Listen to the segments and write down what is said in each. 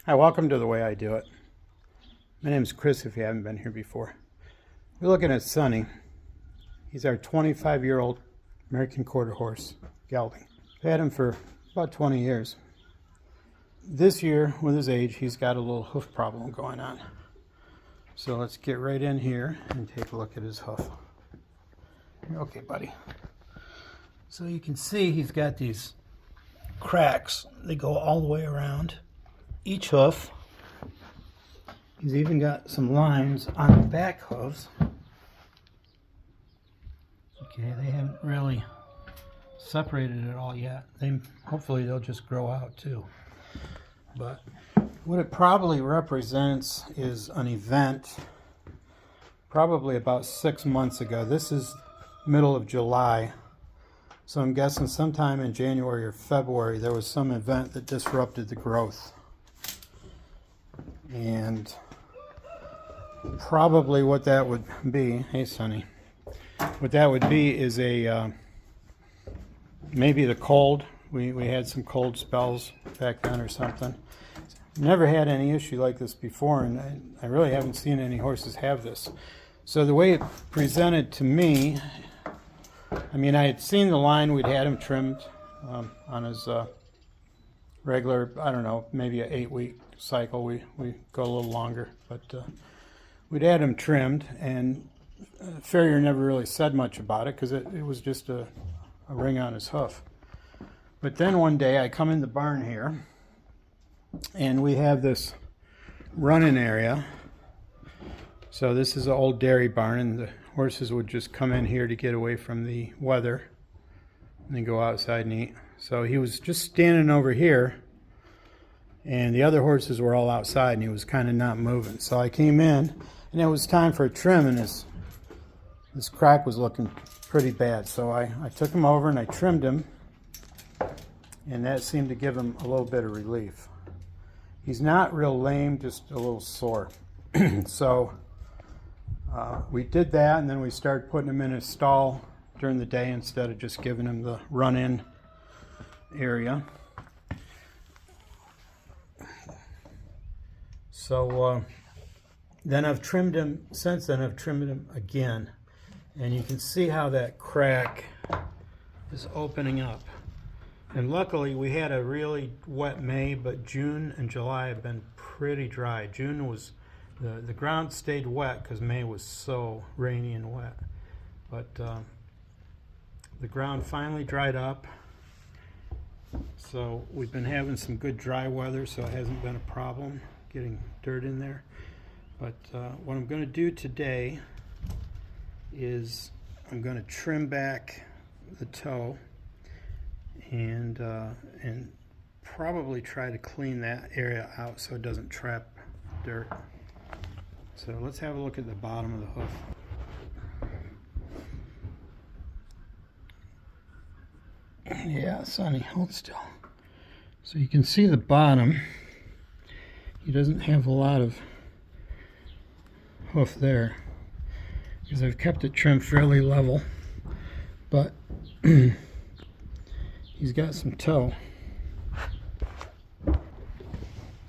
Hi, welcome to The Way I Do It. My name is Chris if you haven't been here before. We're looking at Sonny. He's our 25-year-old American quarter horse gelding. I've had him for about 20 years. This year, with his age, he's got a little hoof problem going on. So let's get right in here and take a look at his hoof. Okay, buddy. So you can see he's got these cracks. They go all the way around each hoof. He's even got some lines on the back hooves. Okay, they haven't really separated it all yet. Hopefully they'll just grow out too. But what it probably represents is an event probably about 6 months ago. This is middle of July. So I'm guessing sometime in January or February there was some event that disrupted the growth. And probably what that would be, hey Sonny, what that would be is maybe the cold. We had some cold spells back then or something. Never had any issue like this before, and I really haven't seen any horses have this. So the way it presented to me, I mean, I had seen the line. We'd had him trimmed on his regular, I don't know, maybe an 8-week cycle. We go a little longer, but we'd had him trimmed, and farrier never really said much about it because it was just a ring on his hoof. But then one day I come in the barn here, and we have this run-in area. So this is an old dairy barn, and the horses would just come in here to get away from the weather and then go outside and eat. So he was just standing over here, and the other horses were all outside, and he was kind of not moving. So I came in, and it was time for a trim, and this crack was looking pretty bad. So I took him over and I trimmed him, and that seemed to give him a little bit of relief. He's not real lame, just a little sore. So we did that, and then we started putting him in a stall during the day instead of just giving him the run-in area. So then I've trimmed him, since then I've trimmed him again, and you can see how that crack is opening up. And luckily we had a really wet May, but June and July have been pretty dry. June was, the ground stayed wet because May was so rainy and wet. But the ground finally dried up. So we've been having some good dry weather, so it hasn't been a problem getting dirt in there. But what I'm going to do today is I'm going to trim back the toe and probably try to clean that area out so it doesn't trap dirt. So let's have a look at the bottom of the hoof. Yeah, Sonny, hold still. So you can see the bottom. He doesn't have a lot of hoof there because I've kept it trimmed fairly level, but he's got some toe.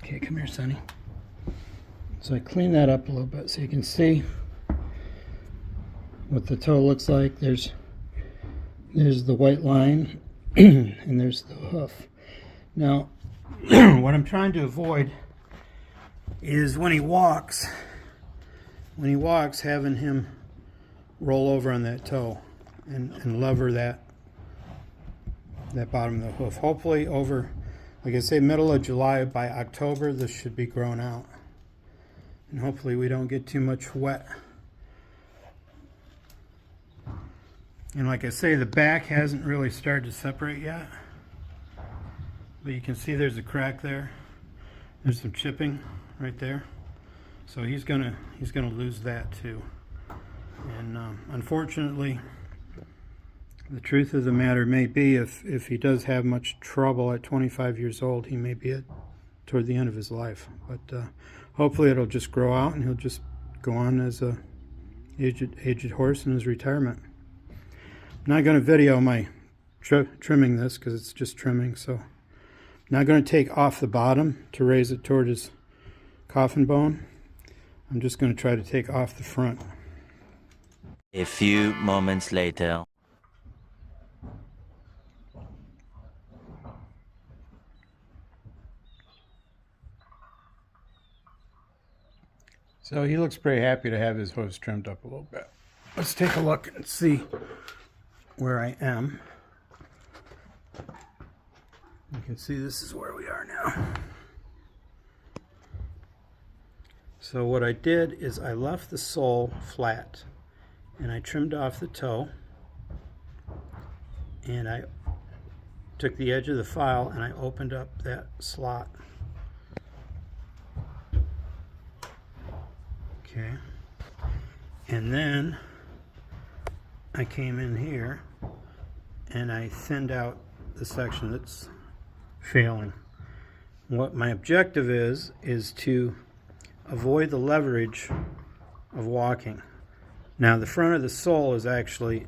Okay, come here, Sonny. So I clean that up a little bit so you can see what the toe looks like. There's the white line and there's the hoof. Now, what I'm trying to avoid is when he walks, having him roll over on that toe and lever that bottom of the hoof. Hopefully over, like I say, middle of July, by October this should be grown out, and hopefully we don't get too much wet. And like I say, the back hasn't really started to separate yet, but you can see there's a crack there. There's some chipping right there, so he's gonna lose that too. And unfortunately, the truth of the matter may be, if he does have much trouble at 25 years old, he may be toward the end of his life. But hopefully it'll just grow out and he'll just go on as a aged horse in his retirement. I'm not going to video my trimming this because it's just trimming, so Not going to take off the bottom to raise it toward his coffin bone. I'm just going to try to take off the front. A few moments later. So he looks pretty happy to have his hooves trimmed up a little bit. Let's take a look and see where I am. You can see this is where we are now. So what I did is I left the sole flat and I trimmed off the toe, and I took the edge of the file and I opened up that slot. Okay, and then I came in here and I thinned out the section that's failing. What my objective is to avoid the leverage of walking. Now the front of the sole is actually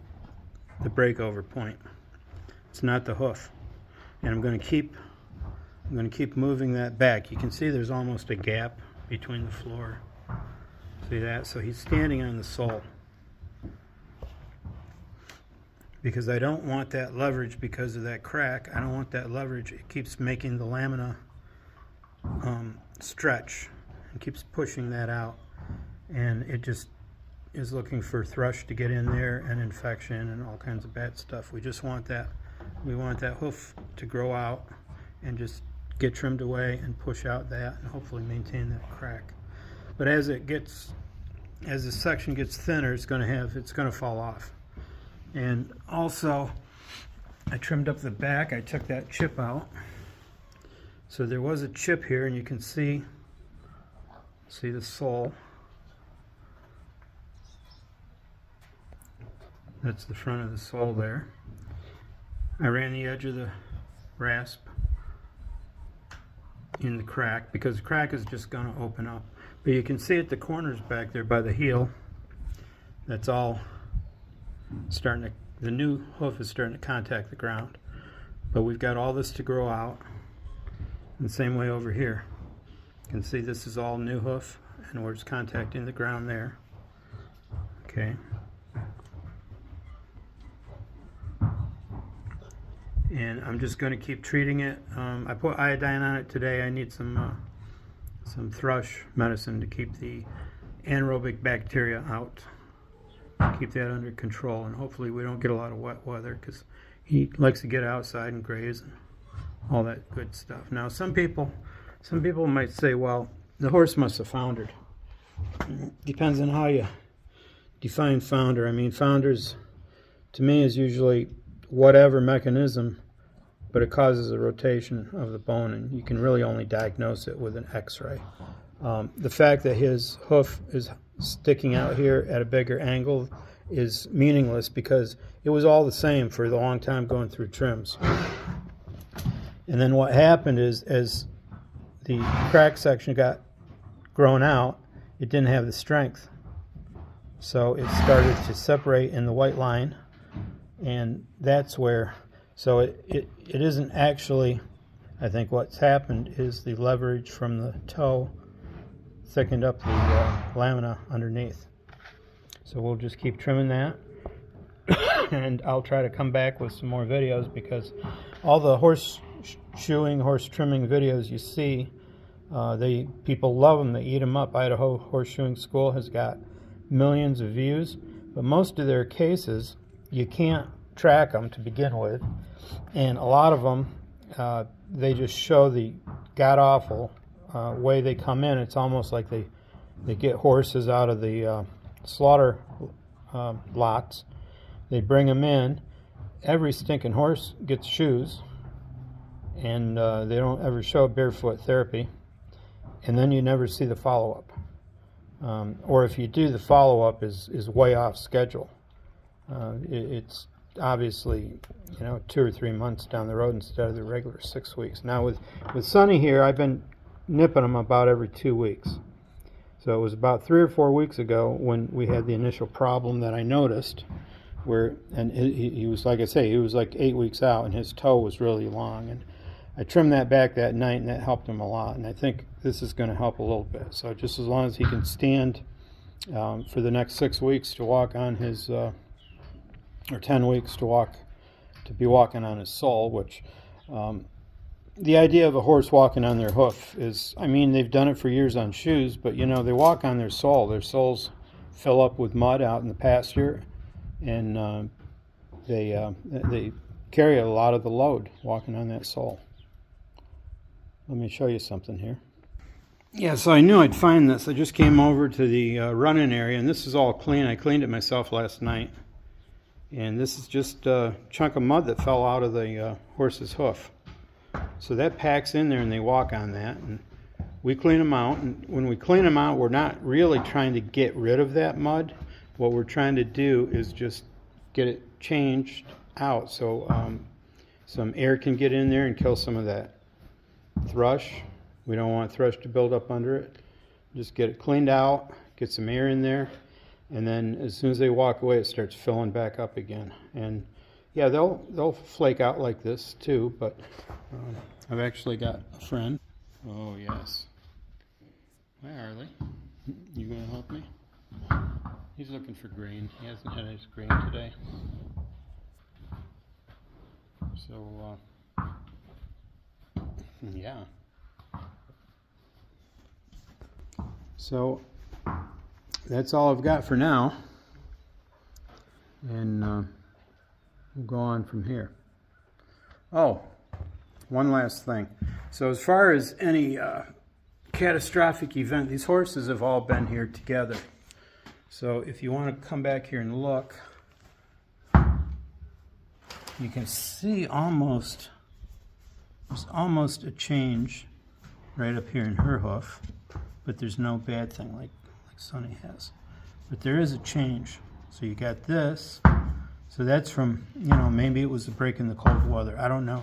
the breakover point. It's not the hoof. And I'm going to keep moving that back. You can see there's almost a gap between the floor. See that? So he's standing on the sole. Because I don't want that leverage because of that crack. I don't want that leverage. It keeps making the lamina stretch and keeps pushing that out. And it just is looking for thrush to get in there and infection and all kinds of bad stuff. We just want that. We want that hoof to grow out and just get trimmed away and push out that and hopefully maintain that crack. But as the section gets thinner, it's going to fall off. And also, I trimmed up the back. I took that chip out. So there was a chip here, and you can see the sole. That's the front of the sole there. I ran the edge of the rasp in the crack because the crack is just going to open up. But you can see at the corners back there by the heel, that's all starting to, the new hoof is starting to contact the ground. But we've got all this to grow out. And the same way over here. You can see this is all new hoof and we're just contacting the ground there. Okay. And I'm just going to keep treating it. I put iodine on it today. I need some thrush medicine to keep the anaerobic bacteria out. Keep that under control, and hopefully we don't get a lot of wet weather because he likes to get outside and graze and all that good stuff. Now some people might say, well, the horse must have foundered. Depends on how you define founder. I mean, founders to me is usually whatever mechanism, but it causes a rotation of the bone, and you can really only diagnose it with an x-ray. The fact that his hoof is sticking out here at a bigger angle is meaningless because it was all the same for the long time going through trims. And then what happened is as the crack section got grown out, it didn't have the strength. So it started to separate in the white line, and that's where, so it isn't actually, I think what's happened is the leverage from the toe thickened up the lamina underneath. So we'll just keep trimming that. And I'll try to come back with some more videos because all the horse shoeing, horse trimming videos you see, people love them, they eat them up. Idaho Horseshoeing School has got millions of views, but most of their cases you can't track them to begin with, and a lot of them they just show the god-awful way they come in. It's almost like they get horses out of the slaughter lots. They bring them in. Every stinking horse gets shoes, and they don't ever show barefoot therapy, and then you never see the follow-up. Or if you do, the follow-up is way off schedule. It's obviously 2 or 3 months down the road instead of the regular 6 weeks. Now with Sonny here, I've been nipping him about every 2 weeks. So it was about 3 or 4 weeks ago when we had the initial problem that I noticed, and he was, like I say, he was like 8 weeks out and his toe was really long, and I trimmed that back that night, and that helped him a lot. And I think this is going to help a little bit. So just as long as he can stand for the next 6 weeks to walk on his, or 10 weeks to be walking on his sole, which the idea of a horse walking on their hoof is, I mean, they've done it for years on shoes, but you know, they walk on their sole. Their soles fill up with mud out in the pasture, and they carry a lot of the load walking on that sole. Let me show you something here. Yeah, so I knew I'd find this. I just came over to the run-in area, and this is all clean. I cleaned it myself last night. And this is just a chunk of mud that fell out of the horse's hoof. So that packs in there, and they walk on that. And we clean them out. And when we clean them out, we're not really trying to get rid of that mud. What we're trying to do is just get it changed out so some air can get in there and kill some of that thrush. We don't want thrush to build up under it. Just get it cleaned out, get some air in there, and then as soon as they walk away, it starts filling back up again. And yeah, they'll flake out like this too, but I've actually got a friend. Oh yes. Hi Harley. You gonna help me? He's looking for grain. He hasn't had his grain today. So yeah. So that's all I've got for now, and we'll go on from here. Oh, one last thing. So as far as any catastrophic event, these horses have all been here together. So if you want to come back here and look, you can see there's almost a change right up here in her hoof, but there's no bad thing like Sonny has. But there is a change. So you got this. So that's from, maybe it was a break in the cold weather. I don't know.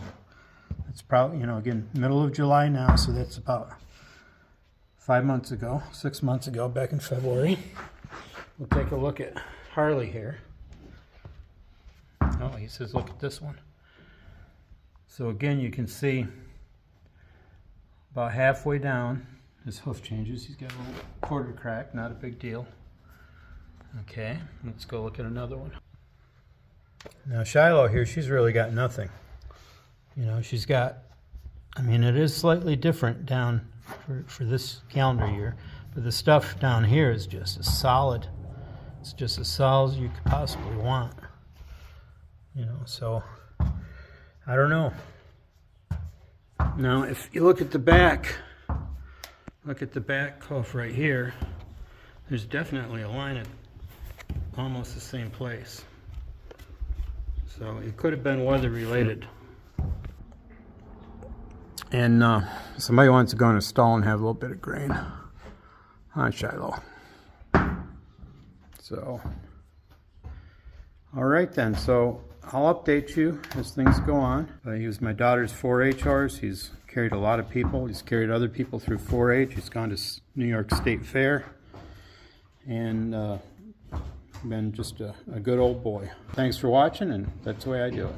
It's probably, again, middle of July now, so that's about 6 months ago, back in February. We'll take a look at Harley here. Oh, he says, look at this one. So again, you can see about halfway down, his hoof changes. He's got a little quarter crack, not a big deal. Okay, let's go look at another one. Now Shiloh here, she's really got nothing. She's got, it is slightly different down for this calendar year, but the stuff down here is just as solid. It's just as solid as you could possibly want. So I don't know. Now, if you look at the back hoof right here, there's definitely a line at almost the same place. So it could have been weather related. And somebody wants to go in a stall and have a little bit of grain. Huh, Shiloh? So, all right then. So I'll update you as things go on. He was my daughter's 4-H horse. He's carried a lot of people. He's carried other people through 4-H. He's gone to New York State Fair. And been just a good old boy. Thanks for watching, and that's the way I do it.